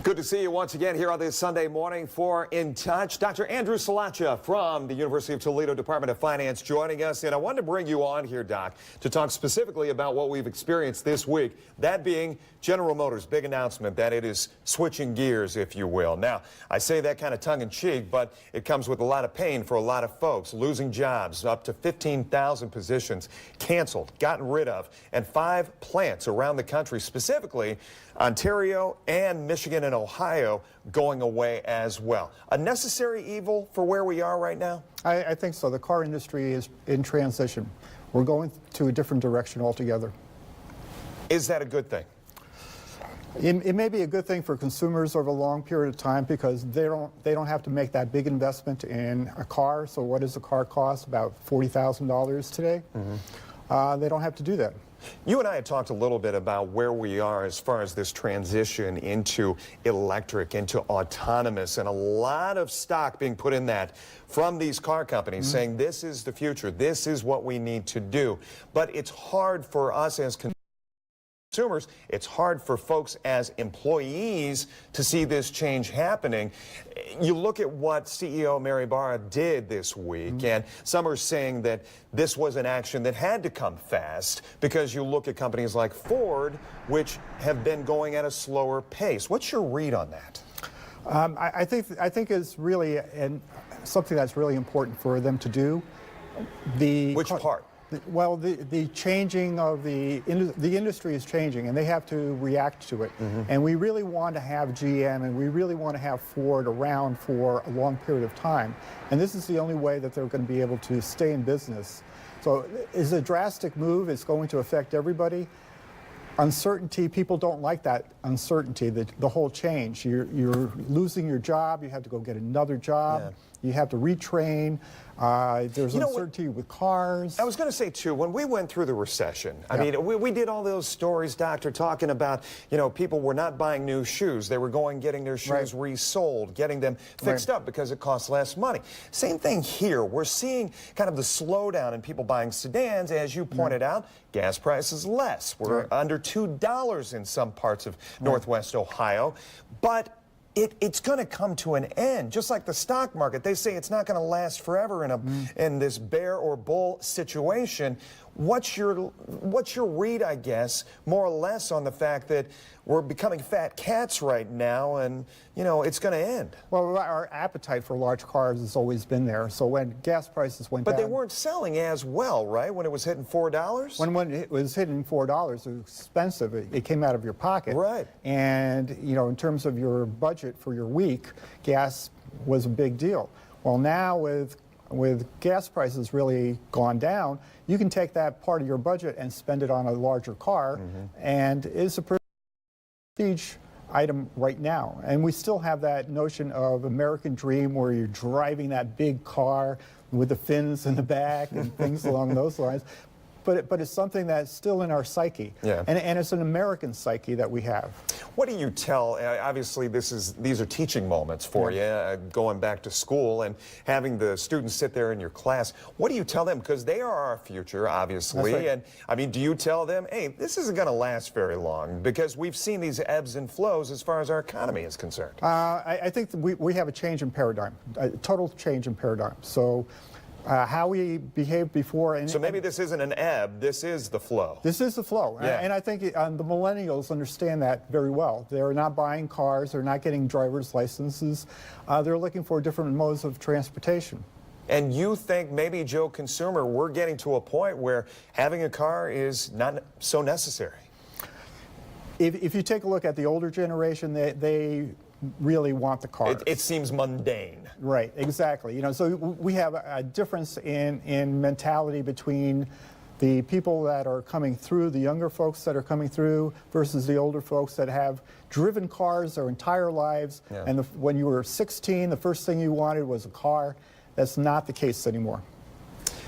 Good to see you once again here on this Sunday morning for In Touch. Dr. Andrew Salacha from the University of Toledo Department of Finance joining us. And I wanted to bring you on here, Doc, to talk specifically about what we've experienced this week, that being General Motors' big announcement that it is switching gears, if you will. Now, I say that kind of tongue-in-cheek, but it comes with a lot of pain for a lot of folks, losing jobs, up to 15,000 positions canceled, gotten rid of, and 5 plants around the country, specifically Ontario and Michigan and Ohio, going away as well. A necessary evil for where we are right now? I think so. The car industry is in transition. We're going to a different direction altogether. Is that a good thing? It may be a good thing for consumers over a long period of time because they don't have to make that big investment in a car. So what does a car cost? About $40,000 today. They don't have to do that. You and I had talked a little bit about where we are as far as this transition into electric, into autonomous, and a lot of stock being put in that from these car companies saying this is the future, this is what we need to do. But it's hard for us as consumers, it's hard for folks as employees to see this change happening. You look at what CEO Mary Barra did this week, and some are saying that this was an action that had to come fast because you look at companies like Ford, which have been going at a slower pace. What's your read on that? I think it's really something that's really important for them to do. Which part? Well, the changing of the industry is changing, and they have to react to it. And we really want to have GM and we really want to have Ford around for a long period of time. And this is the only way that they're going to be able to stay in business. So it's a drastic move. It's going to affect everybody. Uncertainty, people don't like that uncertainty, the whole change. You're losing your job, you have to go get another job, you have to retrain, there's uncertainty with cars. I was going to say, too, when we went through the recession, I mean, we did all those stories, Doctor, talking about, people were not buying new shoes. They were getting their shoes resold, getting them fixed up because it costs less money. Same thing here. We're seeing kind of the slowdown in people buying sedans. As you pointed out, gas prices less. We're under $2 in some parts of Northwest Ohio. But it's going to come to an end, just like the stock market. They say it's not going to last forever in this bear or bull situation. What's your read, I guess, more or less on the fact that we're becoming fat cats right now, and it's going to end? Well, our appetite for large cars has always been there. So when gas prices went down, but they weren't selling as well, right? When it was hitting $4. When it was hitting $4, it was expensive. It came out of your pocket, right? And in terms of your budget for your week, gas was a big deal. Well, now with gas prices really gone down, you can take that part of your budget and spend it on a larger car, and it's a prestige item right now. And we still have that notion of American dream where you're driving that big car with the fins in the back and things along those lines. But it's something that's still in our psyche, and it's an American psyche that we have. What do you tell? Obviously, these are teaching moments for you, going back to school and having the students sit there in your class. What do you tell them? Because they are our future, obviously. And I mean, do you tell them, hey, this isn't going to last very long? Because we've seen these ebbs and flows as far as our economy is concerned. I think that we have a change in paradigm, a total change in paradigm. So. How we behaved before. So maybe this isn't an ebb, this is the flow. This is the flow. And I think the millennials understand that very well. They're not buying cars, they're not getting driver's licenses, they're looking for different modes of transportation. And you think maybe, Joe Consumer, we're getting to a point where having a car is not so necessary? If you take a look at the older generation, they really want the car. It seems mundane. Right, exactly. So we have a difference in mentality between the people that are coming through, the younger folks that are coming through, versus the older folks that have driven cars their entire lives. And when you were 16, the first thing you wanted was a car. That's not the case anymore.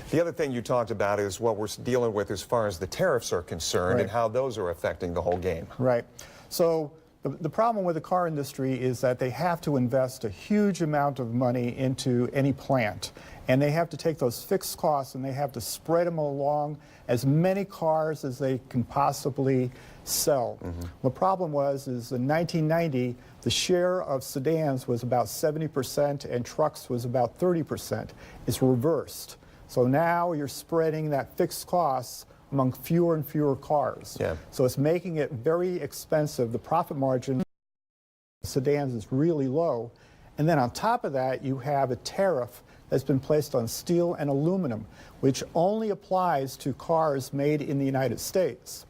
The other thing you talked about is what we're dealing with as far as the tariffs are concerned and how those are affecting the whole game. Right. So The problem with the car industry is that they have to invest a huge amount of money into any plant. And they have to take those fixed costs and they have to spread them along as many cars as they can possibly sell. The problem is in 1990, the share of sedans was about 70% and trucks was about 30%. It's reversed. So now you're spreading that fixed costs among fewer and fewer cars. Yeah. So it's making it very expensive. The profit margin of sedans is really low. And then on top of that, you have a tariff that's been placed on steel and aluminum, which only applies to cars made in the United States.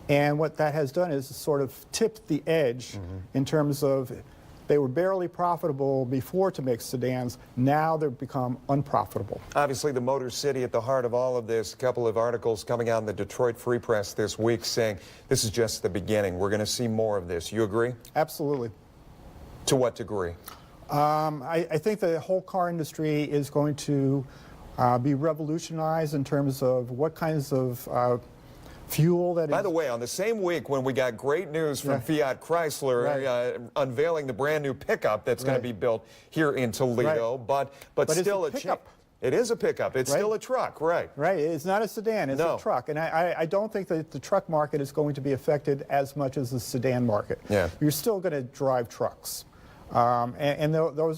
And what that has done is sort of tipped the edge in terms of they were barely profitable before to make sedans. Now they've become unprofitable. Obviously, the Motor City at the heart of all of this. A couple of articles coming out in the Detroit Free Press this week saying this is just the beginning. We're going to see more of this. You agree? Absolutely. To what degree? I think the whole car industry is going to be revolutionized in terms of what kinds of fuel that is. By the way, on the same week when we got great news from Fiat Chrysler unveiling the brand new pickup that's going to be built here in Toledo, but still it's a pickup. It is a pickup. It's still a truck, right? Right. It's not a sedan. It's a truck. And I don't think that the truck market is going to be affected as much as the sedan market. Yeah. You're still going to drive trucks. Those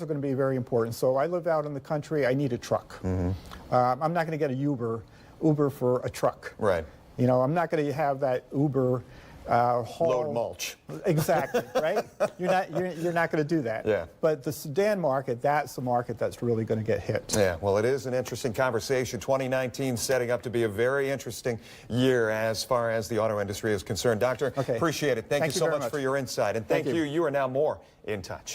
are going to be very important. So I live out in the country. I need a truck. I'm not going to get a Uber for a truck. Right. You know, I'm not going to have that Uber haul. Load mulch. Exactly, right? You're not going to do that. Yeah. But the sedan market, that's the market that's really going to get hit. Yeah, well, it is an interesting conversation. 2019 setting up to be a very interesting year as far as the auto industry is concerned. Doctor, appreciate it. Thank you so much for your insight. And thank you. You are now more in touch.